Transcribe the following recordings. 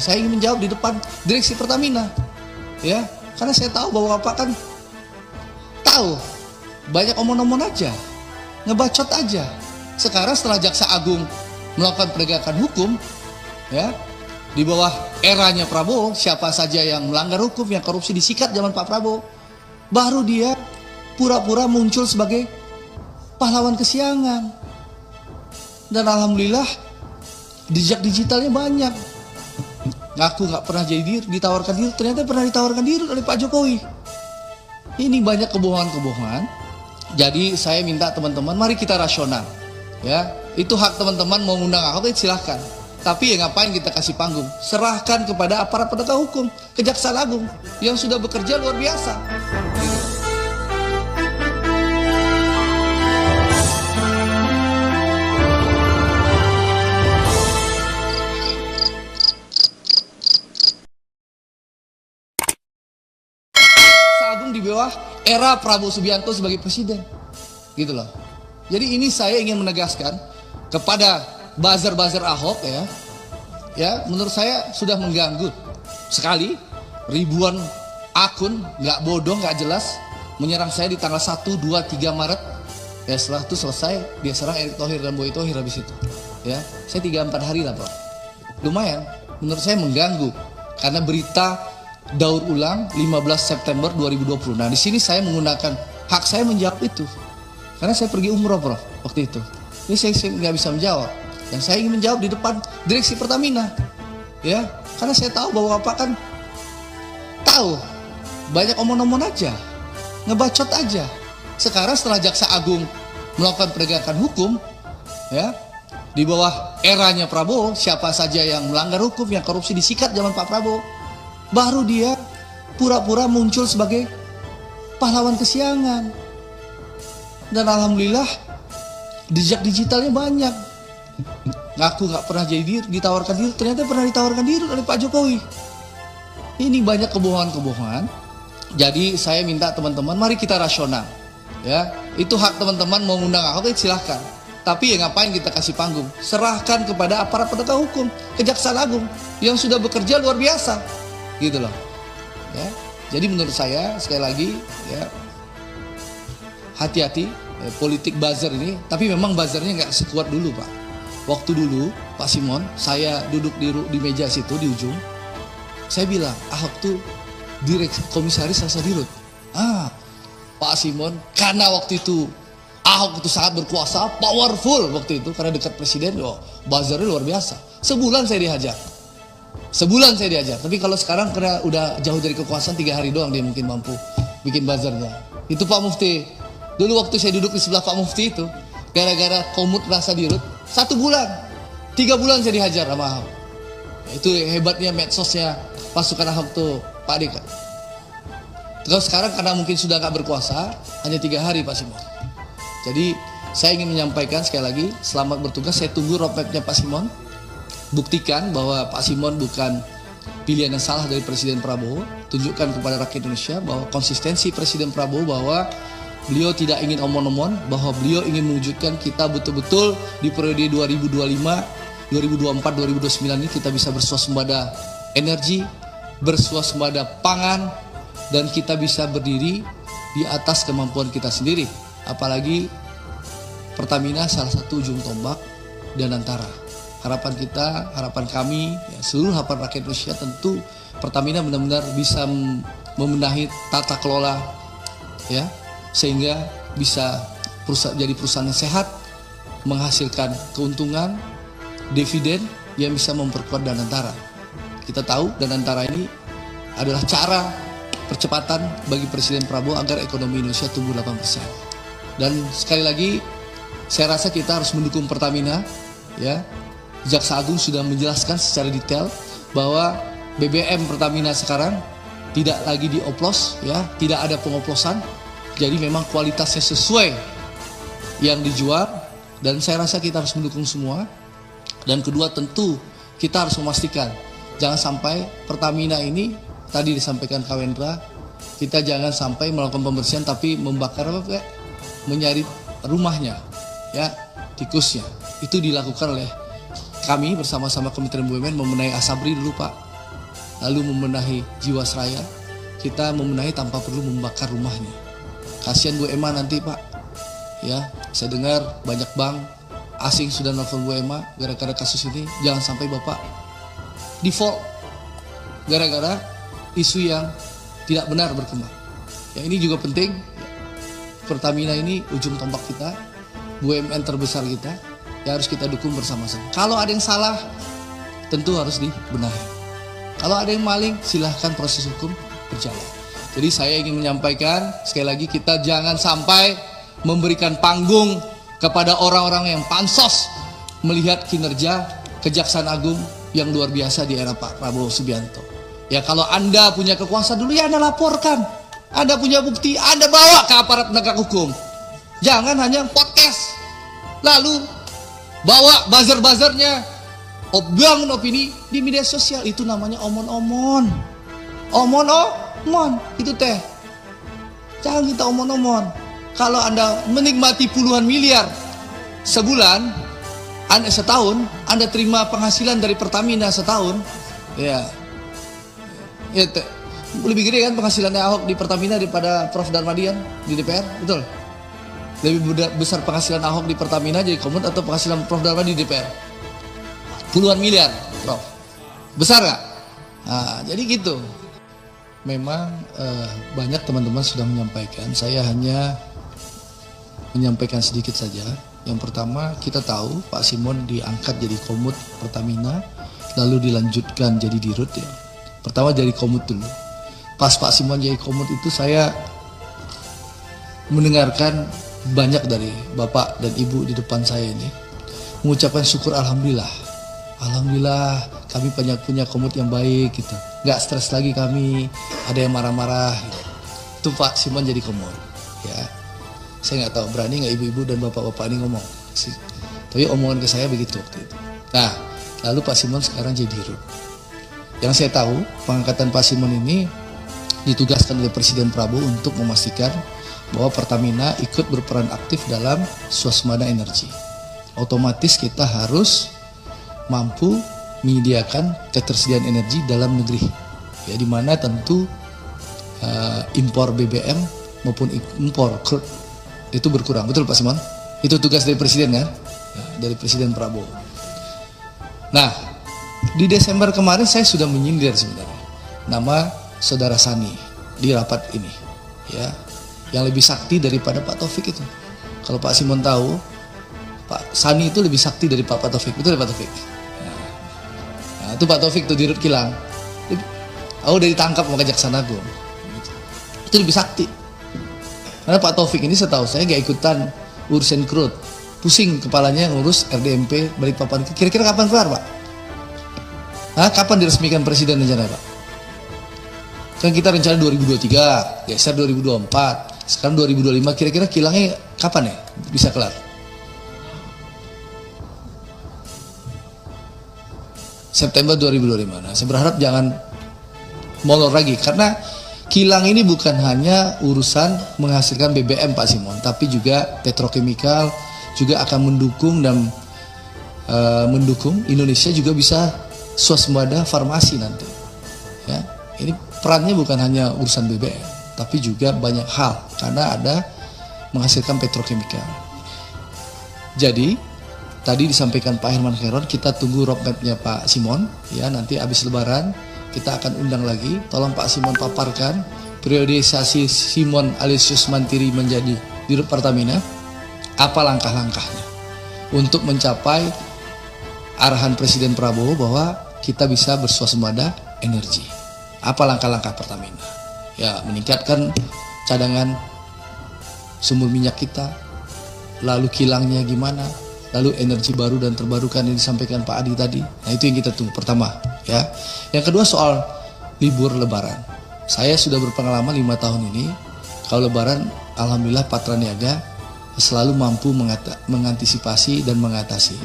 Saya ingin menjawab di depan direksi Pertamina, ya, karena saya tahu bahwa Bapak kan tahu banyak omong-omong aja, ngebacot aja. Sekarang setelah Jaksa Agung melakukan penegakan hukum, ya, di bawah eranya Prabowo, siapa saja yang melanggar hukum, yang korupsi disikat zaman Pak Prabowo, baru dia pura-pura muncul sebagai pahlawan kesiangan. Dan alhamdulillah jejak digitalnya banyak. Ngaku nggak pernah jadi diri, ditawarkan diri, ternyata pernah ditawarkan diri oleh Pak Jokowi. Ini banyak kebohongan-kebohongan. Jadi saya minta teman-teman, mari kita rasional, ya. Itu hak teman-teman mau ngundang Ahok, silahkan. Tapi ya ngapain kita kasih panggung? Serahkan kepada aparat penegak hukum, Kejaksaan Agung yang sudah bekerja luar biasa. Agung di bawah era Prabowo Subianto sebagai presiden, gitu loh. Jadi ini saya ingin menegaskan kepada buzzer-buzzer Ahok, ya, menurut saya sudah mengganggu sekali. Ribuan akun nggak bodoh, nggak jelas menyerang saya di tanggal 1, 2, 3 Maret. Ya setelah itu selesai, dia serang Erick Thohir dan Boy Thohir habis itu. Ya, saya 3-4 hari lah, Bro. Lumayan, menurut saya mengganggu karena berita daur ulang 15 September 2020. Nah, di sini saya menggunakan hak saya menjawab itu. Karena saya pergi umroh, Bro, waktu itu. Ini saya nggak bisa menjawab. Dan saya ingin menjawab di depan direksi Pertamina. Ya, karena saya tahu bahwa Bapak kan tahu banyak omong-omong aja, ngebacot aja. Sekarang setelah Jaksa Agung melakukan penegakan hukum, ya, di bawah eranya Prabowo, siapa saja yang melanggar hukum, yang korupsi disikat zaman Pak Prabowo, baru dia pura-pura muncul sebagai pahlawan kesiangan. Dan alhamdulillah jejak digitalnya banyak. Ngaku nggak pernah jadi diri, ditawarkan diri, ternyata pernah ditawarkan diri oleh Pak Jokowi. Ini banyak kebohongan-kebohongan. Jadi saya minta teman-teman, mari kita rasional, ya. Itu hak teman-teman mau ngundang Ahok, silahkan. Tapi ya ngapain kita kasih panggung? Serahkan kepada aparat penegak hukum, Kejaksaan Agung yang sudah bekerja luar biasa, gitu loh, ya. Jadi menurut saya sekali lagi, ya, hati-hati politik buzzer ini. Tapi memang buzzernya nggak sekuat dulu, Pak. Waktu dulu Pak Simon, saya duduk di meja situ di ujung, saya bilang Ahok tuh komisaris rasa dirut. Pak Simon, karena waktu itu Ahok itu sangat berkuasa, powerful waktu itu karena dekat presiden, buzzernya luar biasa. Sebulan saya diajar. Tapi kalau sekarang karena udah jauh dari kekuasaan, 3 hari doang dia mungkin mampu bikin buzzernya. Itu Pak Mufti. Dulu waktu saya duduk di sebelah Pak Mufti itu, gara-gara komut rasa dirut, 1 bulan, 3 bulan saya dihajar sama Ahok. Itu hebatnya medsosnya pasukan Ahok tuh, Pak Deka. Terus sekarang karena mungkin sudah gak berkuasa, hanya 3 hari Pak Simon. Jadi saya ingin menyampaikan sekali lagi, selamat bertugas. Saya tunggu roadmapnya Pak Simon. Buktikan bahwa Pak Simon bukan pilihan yang salah dari Presiden Prabowo. Tunjukkan kepada rakyat Indonesia bahwa konsistensi Presiden Prabowo, bahwa beliau tidak ingin omong-omong, bahwa beliau ingin mewujudkan kita betul-betul di periode 2025, 2024, 2029 ini kita bisa bersuasembada energi, bersuasembada pangan, dan kita bisa berdiri di atas kemampuan kita sendiri. Apalagi Pertamina salah satu ujung tombak dan antara. Harapan kita, harapan kami, ya, seluruh harapan rakyat Indonesia, tentu Pertamina benar-benar bisa membenahi tata kelola, ya, sehingga bisa jadi perusahaan yang sehat, menghasilkan keuntungan, dividen yang bisa memperkuat Danantara. Kita tahu Danantara ini adalah cara percepatan bagi Presiden Prabowo agar ekonomi Indonesia tumbuh 8%. Dan sekali lagi, saya rasa kita harus mendukung Pertamina, ya. Jaksa Agung sudah menjelaskan secara detail bahwa BBM Pertamina sekarang tidak lagi dioplos, ya, tidak ada pengoplosan. Jadi memang kualitasnya sesuai yang dijual, dan saya rasa kita harus mendukung semua. Dan kedua, tentu kita harus memastikan jangan sampai Pertamina ini, tadi disampaikan Kak Wendra, kita jangan sampai melakukan pembersihan tapi membakar menyari rumahnya, ya, tikusnya. Itu dilakukan oleh kami bersama-sama Kementerian BUMN membenahi Asabri dulu Pak, lalu membenahi Jiwasraya, kita membenahi tanpa perlu membakar rumahnya. Kasihan Bu Emma nanti Pak, ya saya dengar banyak bank asing sudah nelfon Bu Emma gara-gara kasus ini. Jangan sampai Bapak default gara-gara isu yang tidak benar berkembang. Ya ini juga penting, Pertamina ini ujung tombak kita, BUMN terbesar kita, ya harus kita dukung bersama-sama. Kalau ada yang salah, tentu harus dibenahi. Kalau ada yang maling, silahkan proses hukum berjalan. Jadi saya ingin menyampaikan, sekali lagi kita jangan sampai memberikan panggung kepada orang-orang yang pansos melihat kinerja Kejaksaan Agung yang luar biasa di era Pak Prabowo Subianto. Ya kalau Anda punya kekuasaan dulu, ya Anda laporkan. Anda punya bukti, Anda bawa ke aparat penegak hukum. Jangan hanya podcast, lalu bawa buzzer-buzzernya, bangun opini di media sosial. Itu namanya omon-omon. Omon-omon, itu teh. Jangan kita omon-omon. Kalau Anda menikmati puluhan miliar sebulan, setahun, Anda terima penghasilan dari Pertamina setahun, ya lebih gede kan penghasilannya Ahok di Pertamina daripada Prof. Darmadian di DPR, betul? Lebih besar penghasilan Ahok di Pertamina jadi komut atau penghasilan Prof. Darmadi di DPR? Puluhan miliar, Prof. Besar gak? Nah, jadi gitu. Memang banyak teman-teman sudah menyampaikan, saya hanya menyampaikan sedikit saja. Yang pertama, kita tahu Pak Simon diangkat jadi komut Pertamina, lalu dilanjutkan jadi dirut ya. Pertama jadi komut dulu. Pas Pak Simon jadi komut itu saya mendengarkan banyak dari Bapak dan Ibu di depan saya ini mengucapkan syukur, alhamdulillah. Alhamdulillah kami punya komut yang baik gitu. Nggak stres lagi kami, ada yang marah-marah gitu. Itu Pak Simon jadi komut ya. Saya nggak tahu berani nggak ibu-ibu dan bapak-bapak ini ngomong sih. Tapi omongan ke saya begitu waktu itu. Nah, lalu Pak Simon sekarang jadi dirut. Yang saya tahu pengangkatan Pak Simon ini ditugaskan oleh Presiden Prabowo untuk memastikan bahwa Pertamina ikut berperan aktif dalam swasembada energi. Otomatis kita harus mampu menyediakan ketersediaan energi dalam negeri. Ya, di mana tentu impor BBM maupun impor crude itu berkurang. Betul Pak Simon? Itu tugas dari Presiden ya, dari Presiden Prabowo. Nah, di Desember kemarin saya sudah menyindir sebenarnya nama Saudara Sani di rapat ini, ya, yang lebih sakti daripada Pak Taufik itu. Kalau Pak Simon tahu, Pak Sani itu lebih sakti dari Pak Taufik, betul Pak Taufik? Nah, itu Pak Taufik tuh dirut kilang, udah ditangkap sama Kejaksaan Agung, itu lebih sakti. Karena Pak Taufik ini setahu saya gak ikutan urusan crude, pusing kepalanya ngurus RDMP Balikpapan. Kira-kira kapan keluar Pak? Kapan diresmikan Presiden rencana Pak? Kan kita rencana 2023, geser 2024, sekarang 2025, kira-kira kilangnya kapan ya bisa kelar? September 2025. Nah, saya berharap jangan molor lagi, karena kilang ini bukan hanya urusan menghasilkan BBM Pak Simon, tapi juga petrokimikal, juga akan mendukung dan mendukung Indonesia juga bisa swasembada farmasi nanti. Ya, ini perannya bukan hanya urusan BBM, tapi juga banyak hal karena ada menghasilkan petrokimikal. Jadi tadi disampaikan Pak Herman Khairot, kita tunggu roadmapnya Pak Simon. Ya, nanti habis Lebaran kita akan undang lagi. Tolong Pak Simon paparkan periodisasi Simon Alesius Mantiri menjadi dirut Pertamina. Apa langkah-langkahnya untuk mencapai arahan Presiden Prabowo bahwa kita bisa berswasembada energi. Apa langkah-langkah Pertamina? Ya, meningkatkan cadangan sumber minyak kita, lalu kilangnya gimana, lalu energi baru dan terbarukan yang disampaikan Pak Adi tadi. Nah, itu yang kita tunggu pertama ya. Yang kedua soal libur Lebaran. Saya sudah berpengalaman 5 tahun ini, kalau Lebaran alhamdulillah Patra Niaga selalu mampu mengantisipasi dan mengatasi.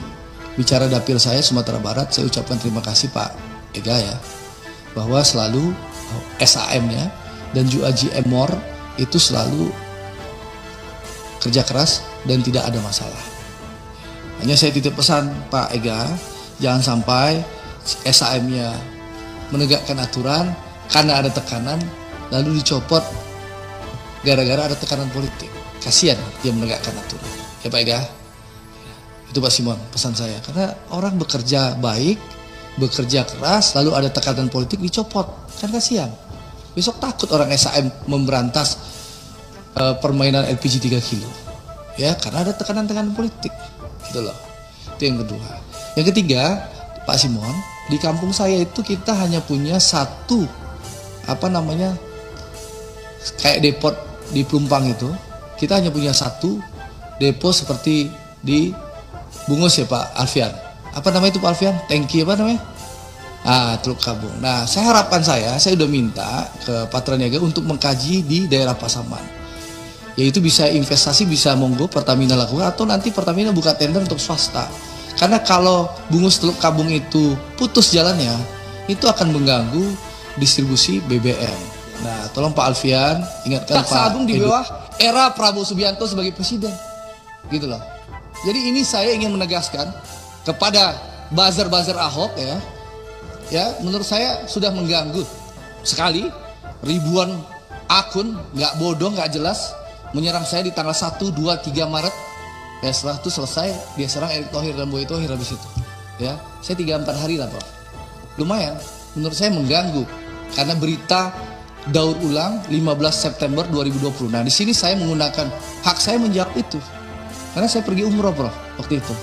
Bicara dapil saya Sumatera Barat, saya ucapkan terima kasih Pak Ega ya, bahwa selalu SAM-nya dan juga GMOR itu selalu kerja keras dan tidak ada masalah. Hanya saya titip pesan Pak Ega, Jangan sampai SAM-nya menegakkan aturan karena ada tekanan lalu dicopot gara-gara ada tekanan politik. Kasihan dia menegakkan aturan. Ya Pak Ega, itu Pak Simon pesan saya. Karena orang bekerja baik, bekerja keras, lalu ada tekanan politik dicopot, kan kasihan. Besok takut orang SAM memberantas permainan LPG 3 kilo. Ya, karena ada tekanan-tekanan politik. Gitu loh. Itu yang kedua. Yang ketiga, Pak Simon, di kampung saya itu kita hanya punya satu kayak depot di Pelumpang itu. Kita hanya punya satu depo seperti di Bungus ya Pak Alfian. Apa namanya itu Pak Alfian? Tangki apa namanya? Teluk Kabung. Nah, harapan saya udah minta ke Patra Niaga untuk mengkaji di daerah Pasaman. Yaitu bisa investasi, bisa monggo Pertamina lakukan, atau nanti Pertamina buka tender untuk swasta. Karena kalau Bungus Teluk Kabung itu putus jalannya, itu akan mengganggu distribusi BBM. Nah, tolong Pak Alfian ingatkan Jaksa Agung di bawah era Prabowo Subianto sebagai presiden. Gitu loh. Jadi ini saya ingin menegaskan kepada buzzer-buzzer Ahok ya, menurut saya sudah mengganggu sekali. Ribuan akun nggak bodoh, nggak jelas menyerang saya di tanggal 1, 2, 3 Maret. Ya setelah itu selesai dia serang Erick Thohir dan Boy Thohir habis itu. Ya, saya 3-4 hari lah Prof. Lumayan, menurut saya mengganggu karena berita daur ulang 15 September 2020. Nah, di sini saya menggunakan hak saya menjawab itu. Karena saya pergi umroh Prof waktu itu.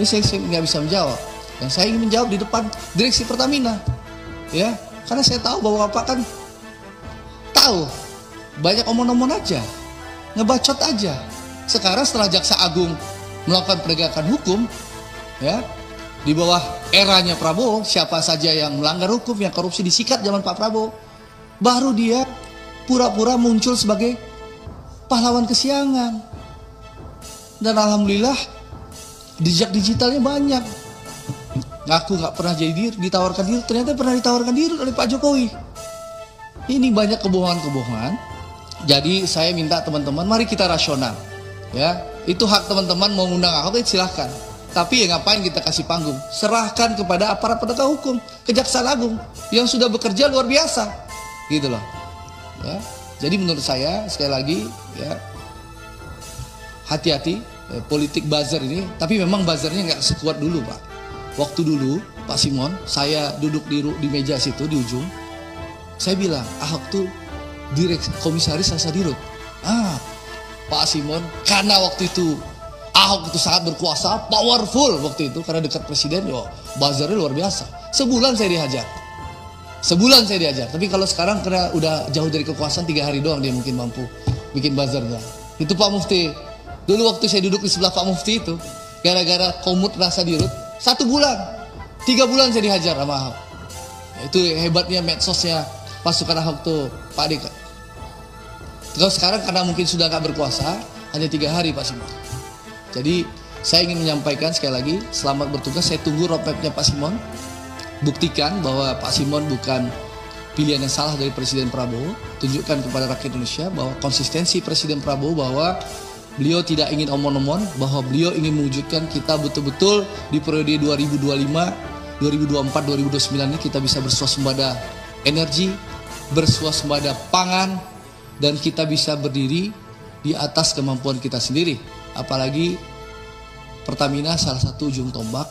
Ini saya nggak bisa menjawab. Dan saya ingin menjawab di depan direksi Pertamina. Ya, karena saya tahu bahwa Bapak kan tahu banyak omong-omong aja, ngebacot aja. Sekarang setelah Jaksa Agung melakukan penegakan hukum, ya di bawah eranya Prabowo, siapa saja yang melanggar hukum, yang korupsi disikat zaman Pak Prabowo, baru dia pura-pura muncul sebagai pahlawan kesiangan. Dan alhamdulillah jejak digitalnya banyak. Ngaku nggak pernah jadi diri, ditawarkan diri, ternyata pernah ditawarkan diri oleh Pak Jokowi. Ini banyak kebohongan-kebohongan. Jadi saya minta teman-teman, mari kita rasional. Ya, itu hak teman-teman mau ngundang Ahok, silahkan. Tapi ya ngapain kita kasih panggung? Serahkan kepada aparat penegak hukum, Kejaksaan Agung yang sudah bekerja luar biasa, gitu loh. Ya, jadi menurut saya sekali lagi ya hati-hati politik buzzer ini. Tapi memang buzzernya nggak sekuat dulu Pak. Waktu dulu Pak Simon, saya duduk di meja situ di ujung, saya bilang Ahok tuh komisaris Jasa Dirut. Pak Simon, karena waktu itu Ahok itu sangat berkuasa, powerful waktu itu karena dekat presiden, buzzernya luar biasa. Sebulan saya dihajar. Tapi kalau sekarang karena udah jauh dari kekuasaan, 3 hari doang dia mungkin mampu bikin buzzernya. Itu Pak Mufti. Dulu waktu saya duduk di sebelah Pak Mufti itu, gara-gara komut rasa dirut, 1 bulan, 3 bulan saya dihajar sama Ahok. Itu hebatnya medsosnya pasukan Ahok tuh, Pak Deka. Kalau sekarang karena mungkin sudah nggak berkuasa, hanya 3 hari Pak Simon. Jadi saya ingin menyampaikan sekali lagi, selamat bertugas. Saya tunggu roadmapnya Pak Simon. Buktikan bahwa Pak Simon bukan pilihan yang salah dari Presiden Prabowo. Tunjukkan kepada rakyat Indonesia bahwa konsistensi Presiden Prabowo, bahwa beliau tidak ingin omong-omong, bahwa beliau ingin mewujudkan kita betul-betul di periode 2025, 2024, 2029 ini kita bisa bersuasembada energi, bersuasembada pangan, dan kita bisa berdiri di atas kemampuan kita sendiri. Apalagi Pertamina salah satu ujung tombak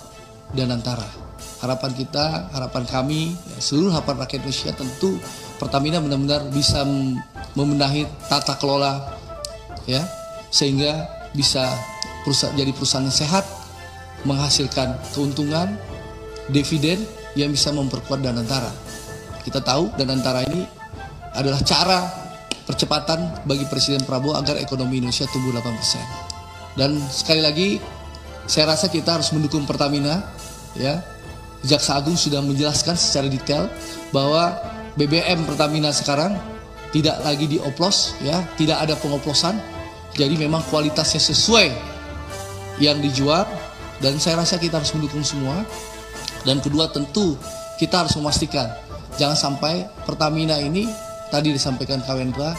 dan antara. Harapan kita, harapan kami, seluruh harapan rakyat Indonesia, tentu Pertamina benar-benar bisa membenahi tata kelola, ya, sehingga bisa jadi perusahaan yang sehat, menghasilkan keuntungan, dividen yang bisa memperkuat Danantara. Kita tahu Danantara ini adalah cara percepatan bagi Presiden Prabowo agar ekonomi Indonesia tumbuh 8%. Dan sekali lagi saya rasa kita harus mendukung Pertamina, ya. Jaksa Agung sudah menjelaskan secara detail bahwa BBM Pertamina sekarang tidak lagi dioplos, ya, tidak ada pengoplosan. Jadi memang kualitasnya sesuai yang dijual, dan saya rasa kita harus mendukung semua. Dan kedua, tentu kita harus memastikan jangan sampai Pertamina ini, tadi disampaikan Kawendra,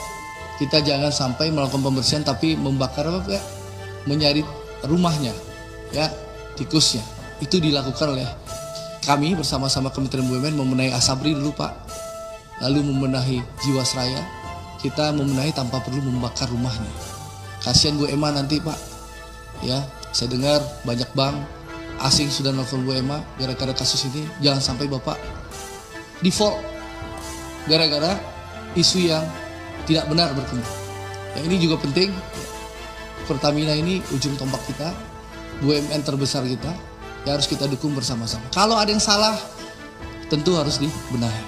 kita jangan sampai melakukan pembersihan tapi membakar menyari rumahnya, ya, tikusnya. Itu dilakukan oleh kami bersama-sama Kementerian BUMN membenahi Asabri dulu Pak, lalu membenahi Jiwasraya, kita membenahi tanpa perlu membakar rumahnya. Kasihan Bu Emma nanti Pak, ya saya dengar banyak bank asing sudah nelfon Bu Emma gara-gara kasus ini. Jangan sampai Bapak default gara-gara isu yang tidak benar berkembang. Ya, ini juga penting. Pertamina ini ujung tombak kita, BUMN terbesar kita, ya harus kita dukung bersama-sama. Kalau ada yang salah, tentu harus dibenahi.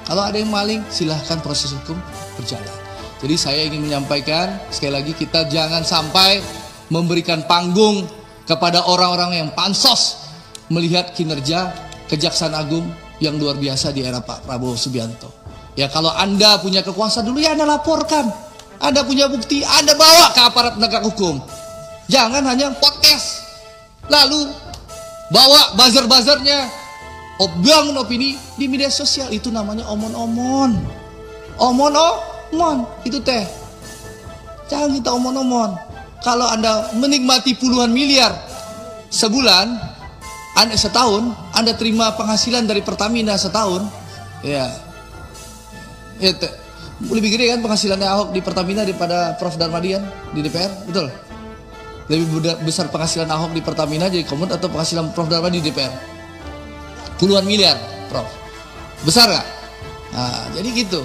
Kalau ada yang maling, silahkan proses hukum berjalan. Jadi saya ingin menyampaikan, sekali lagi kita jangan sampai memberikan panggung kepada orang-orang yang pansos melihat kinerja Kejaksaan Agung yang luar biasa di era Pak Prabowo Subianto. Ya kalau Anda punya kekuasaan dulu ya Anda laporkan. Anda punya bukti, Anda bawa ke aparat penegak hukum. Jangan hanya podcast. Lalu bawa buzzer-buzzernya, bangun opini di media sosial. Itu namanya omon-omon. Omon-omon, itu teh. Jangan kita omon-omon. Kalau Anda menikmati puluhan miliar sebulan, Anda setahun, Anda terima penghasilan dari Pertamina setahun, ya lebih gede kan penghasilannya Ahok di Pertamina daripada Prof Darmadian di DPR, betul? Lebih besar penghasilan Ahok di Pertamina jadi Komut atau penghasilan Prof Darmadian di DPR? Puluhan miliar, Prof. Besar nggak? Nah, jadi gitu.